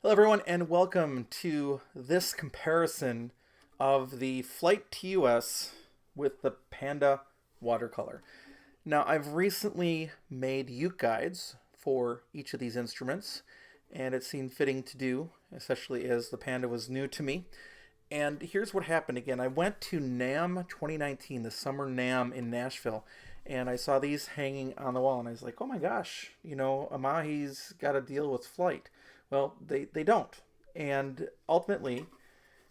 Hello, everyone, and welcome to this comparison of the Flight TUS with the Panda Watercolor. Now, I've recently made uke guides for each of these instruments, and it seemed fitting to do, especially as the Panda was new to me. And here's what happened again. I went to NAMM 2019, the summer NAMM in Nashville, and I saw these hanging on the wall, and I was like, oh my gosh, Amahi's got a deal with Flight. Well, they don't. And ultimately,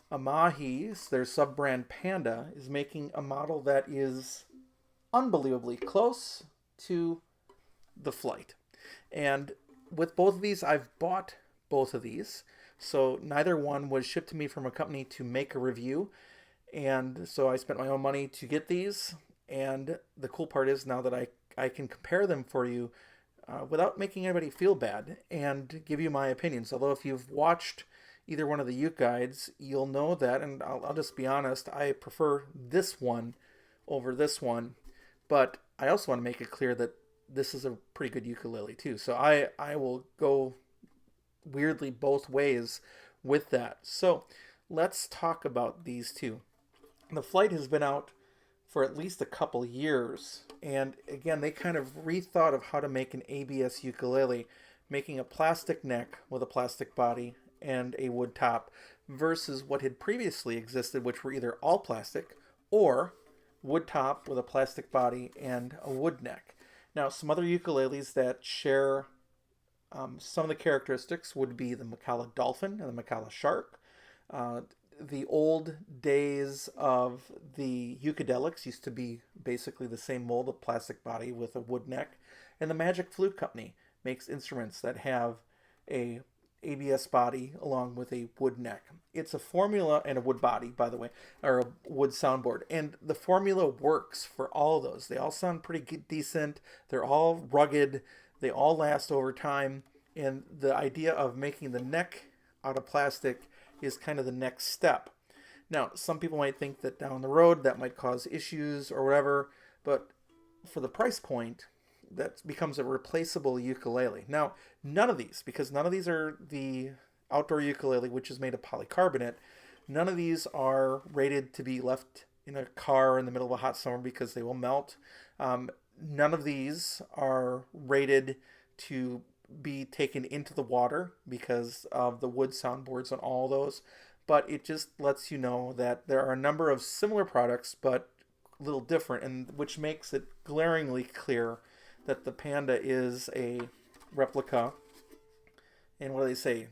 Amahi's, their sub-brand Panda, is making a model that is unbelievably close to the Flight. And with both of these, I've bought both of these. So neither one was shipped to me from a company to make a review. And so I spent my own money to get these. And the cool part is now that I can compare them for you without making anybody feel bad and give you my opinions. Although if you've watched either one of the uke guides, you'll know that, and I'll just be honest, I prefer this one over this one. But I also want to make it clear that this is a pretty good ukulele too. So I will go weirdly both ways with that. So let's talk about these two. The Flight has been out for at least a couple years. And again, they kind of rethought of how to make an ABS ukulele, making a plastic neck with a plastic body and a wood top versus what had previously existed, which were either all plastic or wood top with a plastic body and a wood neck. Now, some other ukuleles that share some of the characteristics would be the Macala Dolphin and the Macala Shark. The old days of the Ukedelics used to be basically the same mold of plastic body with a wood neck. And the Magic Flute Company makes instruments that have a ABS body along with a wood neck. It's a formula and a wood body, by the way, or a wood soundboard. And the formula works for all of those. They all sound pretty decent. They're all rugged. They all last over time. And the idea of making the neck out of plastic is kind of the next step. Now, some people might think that down the road that might cause issues or whatever, but for the price point, that becomes a replaceable ukulele. Now, none of these are the outdoor ukulele, which is made of polycarbonate. None of these are rated to be left in a car in the middle of a hot summer because they will melt. None of these are rated to be taken into the water because of the wood soundboards on all those, but it just lets you know that there are a number of similar products but a little different, and which makes it glaringly clear that the Panda is a replica. And what do they say?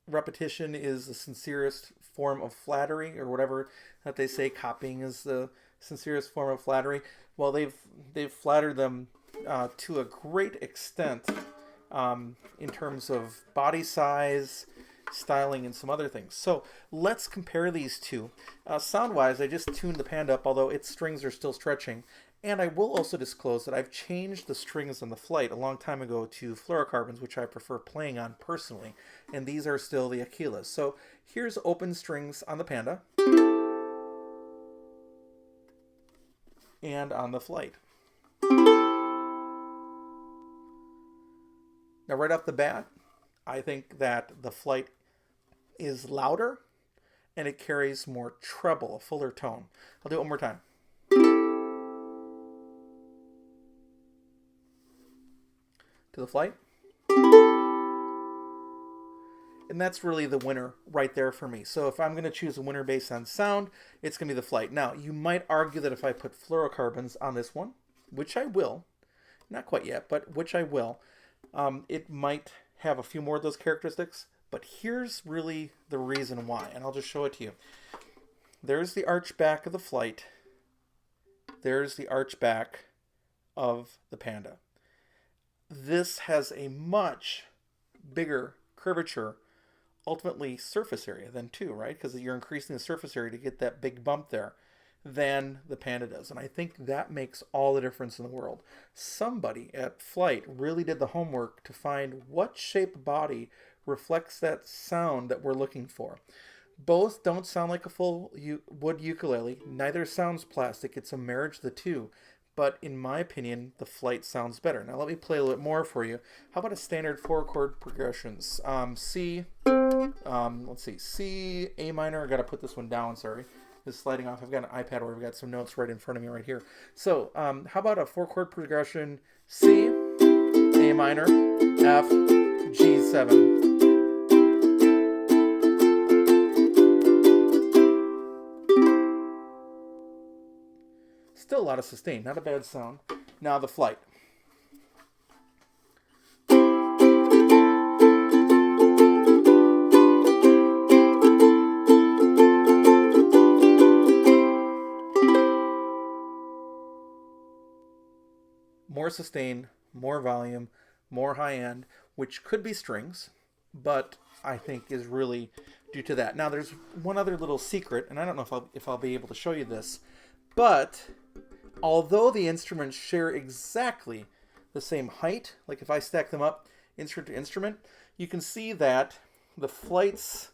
Repetition is the sincerest form of flattery, or whatever that they say. Copying is the sincerest form of flattery. Well, they've flattered them to a great extent in terms of body size, styling, and some other things. So let's compare these two. Sound-wise, I just tuned the Panda up, although its strings are still stretching. And I will also disclose that I've changed the strings on the Flight a long time ago to fluorocarbons, which I prefer playing on personally. And these are still the Aquilas. So here's open strings on the Panda and on the Flight. Now, right off the bat, I think that the Flight is louder and it carries more treble, a fuller tone. I'll do it one more time. To the Flight. And that's really the winner right there for me. So if I'm going to choose a winner based on sound, it's going to be the Flight. Now, you might argue that if I put fluorocarbons on this one, which I will, not quite yet, but which I will, it might have a few more of those characteristics, but here's really the reason why, and I'll just show it to you. There's the arch back of the Flight. There's the arch back of the Panda. This has a much bigger curvature, ultimately surface area than two, right? Because you're increasing the surface area to get that big bump there than the Panda does. And I think that makes all the difference in the world. Somebody at Flight really did the homework to find what shape body reflects that sound that we're looking for. Both don't sound like a full wood ukulele. Neither sounds plastic. It's a marriage of the two. but in my opinion, the Flight sounds better. Now let me play a little bit more for you. How about a standard 4-chord progressions? C, let's see, C, A minor. I got to put this one down, sorry. It's sliding off. I've got an iPad where I've got some notes right in front of me right here. So how about a 4-chord progression? C, A minor, F, G7. Still a lot of sustain, not a bad sound. Now the Flight. More sustain, more volume, more high end, which could be strings, but I think is really due to that. Now there's one other little secret, and I don't know if I'll be able to show you this, but although the instruments share exactly the same height, like if I stack them up instrument to instrument, you can see that the Flight's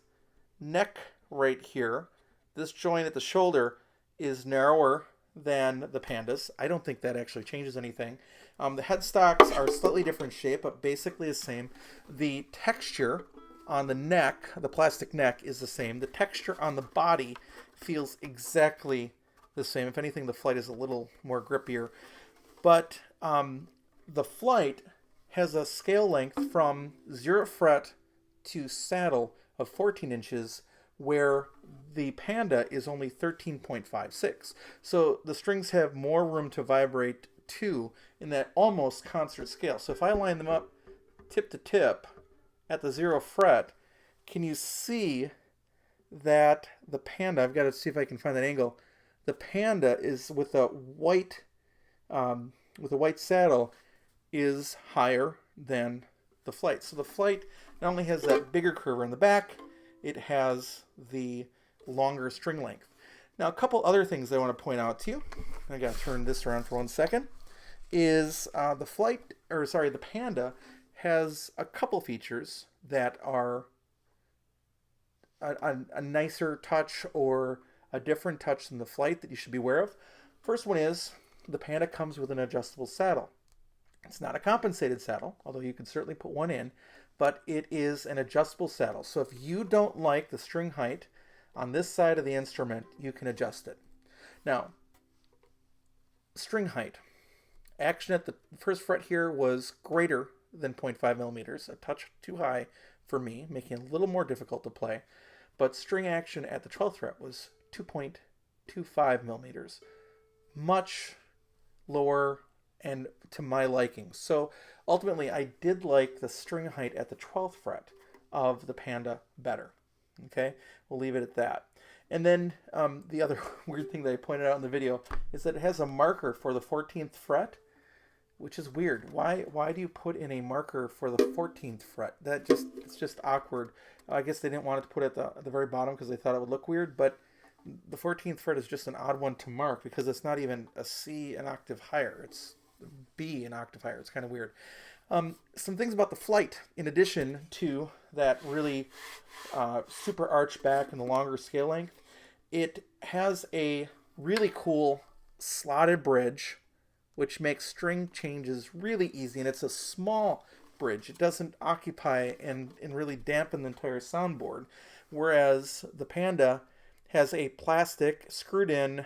neck right here, this joint at the shoulder, is narrower than the Panda's. I don't think that actually changes anything. The headstocks are slightly different shape, but basically the same. The texture on the neck, the plastic neck, is the same. The texture on the body feels exactly the same. If anything, the Flight is a little more grippier. But the Flight has a scale length from 0 fret to saddle of 14 inches, where the Panda is only 13.56. So the strings have more room to vibrate too in that almost concert scale. So if I line them up tip to tip at the 0 fret, can you see that the Panda, I've got to see if I can find that angle, the Panda is with a white saddle is higher than the Flight. So the Flight not only has that bigger curve in the back, it has the longer string length. Now, a couple other things I want to point out to you, I got to turn this around for 1 second, is the Panda has a couple features that are a nicer touch or a different touch than the Flight that you should be aware of. First one is the Panda comes with an adjustable saddle. It's not a compensated saddle, although you can certainly put one in, but it is an adjustable saddle. So if you don't like the string height on this side of the instrument, you can adjust it. Now, string height. Action at the first fret here was greater than 0.5 millimeters, a touch too high for me, making it a little more difficult to play. But string action at the 12th fret was 2.25 millimeters, much lower and to my liking. So ultimately, I did like the string height at the 12th fret of the Panda better. Okay, we'll leave it at that. And then the other weird thing that I pointed out in the video is that it has a marker for the 14th fret, which is weird. Why do you put in a marker for the 14th fret? It's just awkward. I guess they didn't want it to put it at the very bottom because they thought it would look weird, but the 14th fret is just an odd one to mark because it's not even a C an octave higher. It's B an octave higher. It's kind of weird. Some things about the Flight, in addition to that really super arch back and the longer scale length, it has a really cool slotted bridge, which makes string changes really easy, and it's a small bridge. It doesn't occupy and really dampen the entire soundboard, whereas the Panda has a plastic screwed in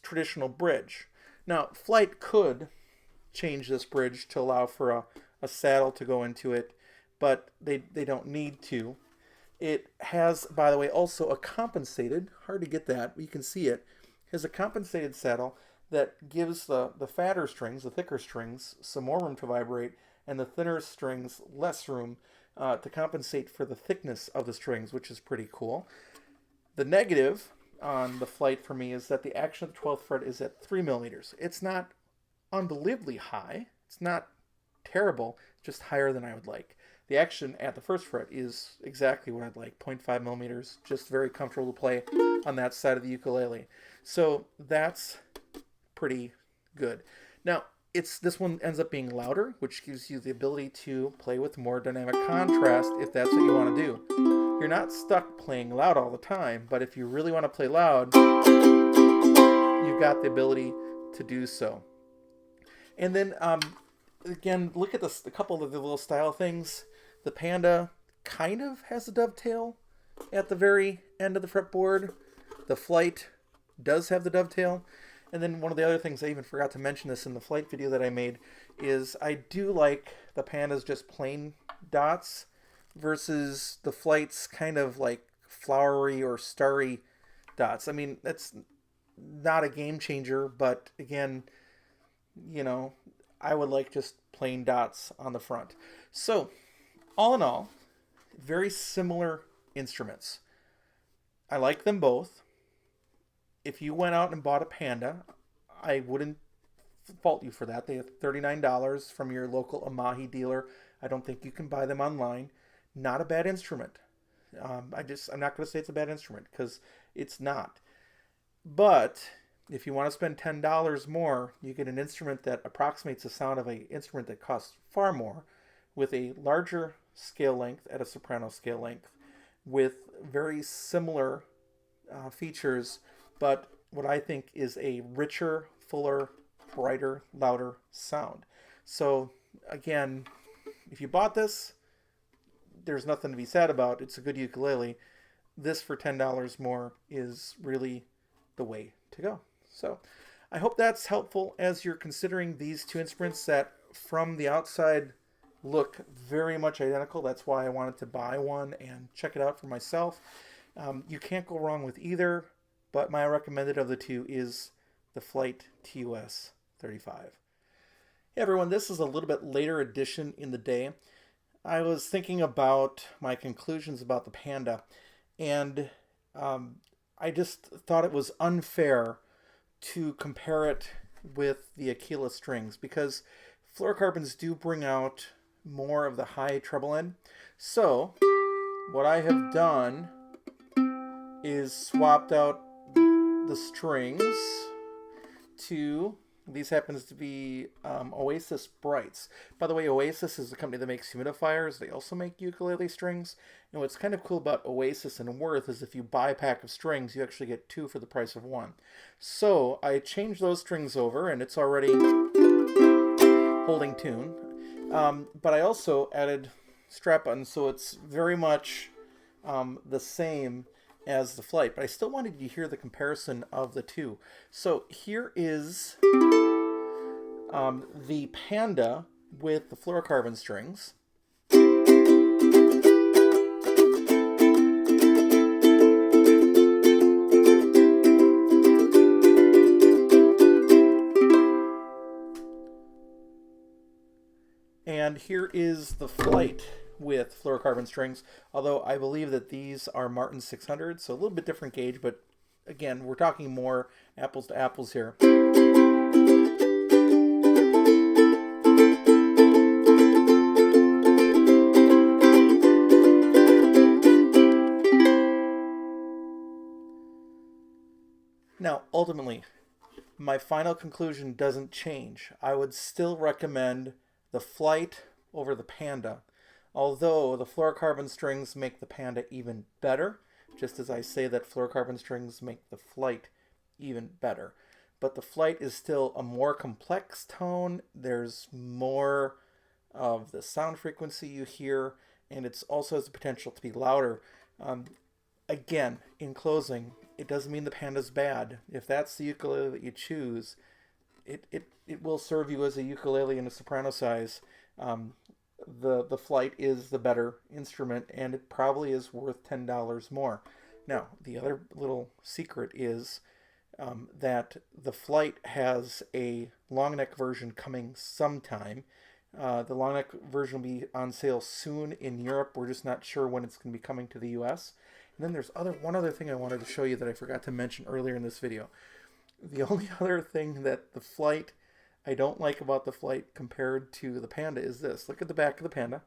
traditional bridge. Now, Flight could change this bridge to allow for a saddle to go into it, but they don't need to. It has, by the way, also a compensated, hard to get that, but you can see it, has a compensated saddle that gives the fatter strings, the thicker strings, some more room to vibrate, and the thinner strings less room to compensate for the thickness of the strings, which is pretty cool. The negative on the Flight for me is that the action of the 12th fret is at 3 millimeters. It's not unbelievably high. It's not terrible, just higher than I would like. The action at the 1st fret is exactly what I'd like, 0.5 millimeters, just very comfortable to play on that side of the ukulele. So that's pretty good. Now, this one ends up being louder, which gives you the ability to play with more dynamic contrast if that's what you want to do. You're not stuck playing loud all the time, but if you really want to play loud, you've got the ability to do so. And then, again, look at a couple of the little style things. The Panda kind of has a dovetail at the very end of the fretboard. The Flight does have the dovetail. And then one of the other things, I even forgot to mention this in the Flight video that I made, is I do like the Panda's just plain dots versus the Flight's kind of like flowery or starry dots. I mean, that's not a game changer, but again, you know, I would like just plain dots on the front. So, all in all, very similar instruments. I like them both. If you went out and bought a Panda, I wouldn't fault you for that. They have $39 from your local Amahi dealer. I don't think you can buy them online. Not a bad instrument. I'm not going to say it's a bad instrument because it's not. But if you want to spend $10 more, you get an instrument that approximates the sound of an instrument that costs far more, with a larger scale length at a soprano scale length, with very similar features, but what I think is a richer, fuller, brighter, louder sound. So again, if you bought this, there's nothing to be sad about. It's a good ukulele. This for $10 more is really the way to go. So I hope that's helpful as you're considering these two instruments that from the outside look very much identical. That's why I wanted to buy one and check it out for myself. You can't go wrong with either, but my recommended of the two is the Flight TUS 35. Hey everyone, this is a little bit later edition in the day. I was thinking about my conclusions about the Panda, and I just thought it was unfair to compare it with the Aquila strings because fluorocarbons do bring out more of the high treble end. So what I have done is swapped out the strings to, these happens to be Oasis Brights. By the way, Oasis is the company that makes humidifiers. They also make ukulele strings. And what's kind of cool about Oasis and Worth is if you buy a pack of strings, you actually get two for the price of one. So I changed those strings over, and it's already holding tune. But I also added strap buttons, so it's very much the same as the Flight. But I still wanted you to hear the comparison of the two. So here is the Panda with the fluorocarbon strings. And here is the Flight with fluorocarbon strings, although I believe that these are Martin 600, so a little bit different gauge, but again, we're talking more apples to apples here. Now, ultimately, my final conclusion doesn't change. I would still recommend the Flight over the Panda, although the fluorocarbon strings make the Panda even better, just as I say that fluorocarbon strings make the Flight even better. But the Flight is still a more complex tone. There's more of the sound frequency you hear, and it also has the potential to be louder. Again, in closing, it doesn't mean the Panda's bad. If that's the ukulele that you choose, it will serve you as a ukulele in a soprano size. The Flight is the better instrument, and it probably is worth $10 more. Now, the other little secret is that the Flight has a long neck version coming sometime. The long neck version will be on sale soon in Europe. We're just not sure when it's going to be coming to the US. And then there's one other thing I wanted to show you that I forgot to mention earlier in this video. The only other thing that the Flight, I don't like about the Flight compared to the Panda is this. Look at the back of the Panda.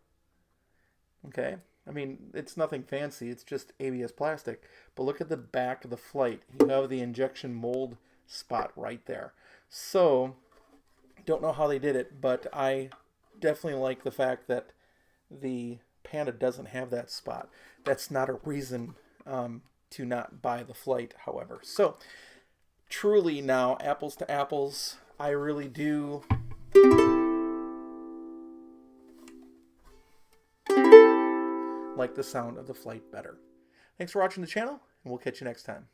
Okay? I mean, it's nothing fancy. It's just ABS plastic. But look at the back of the Flight. You have the injection mold spot right there. So, don't know how they did it, but I definitely like the fact that the Panda doesn't have that spot. That's not a reason to not buy the Flight, however. So, truly now, apples to apples, I really do like the sound of the flight better. Thanks for watching the channel, and we'll catch you next time.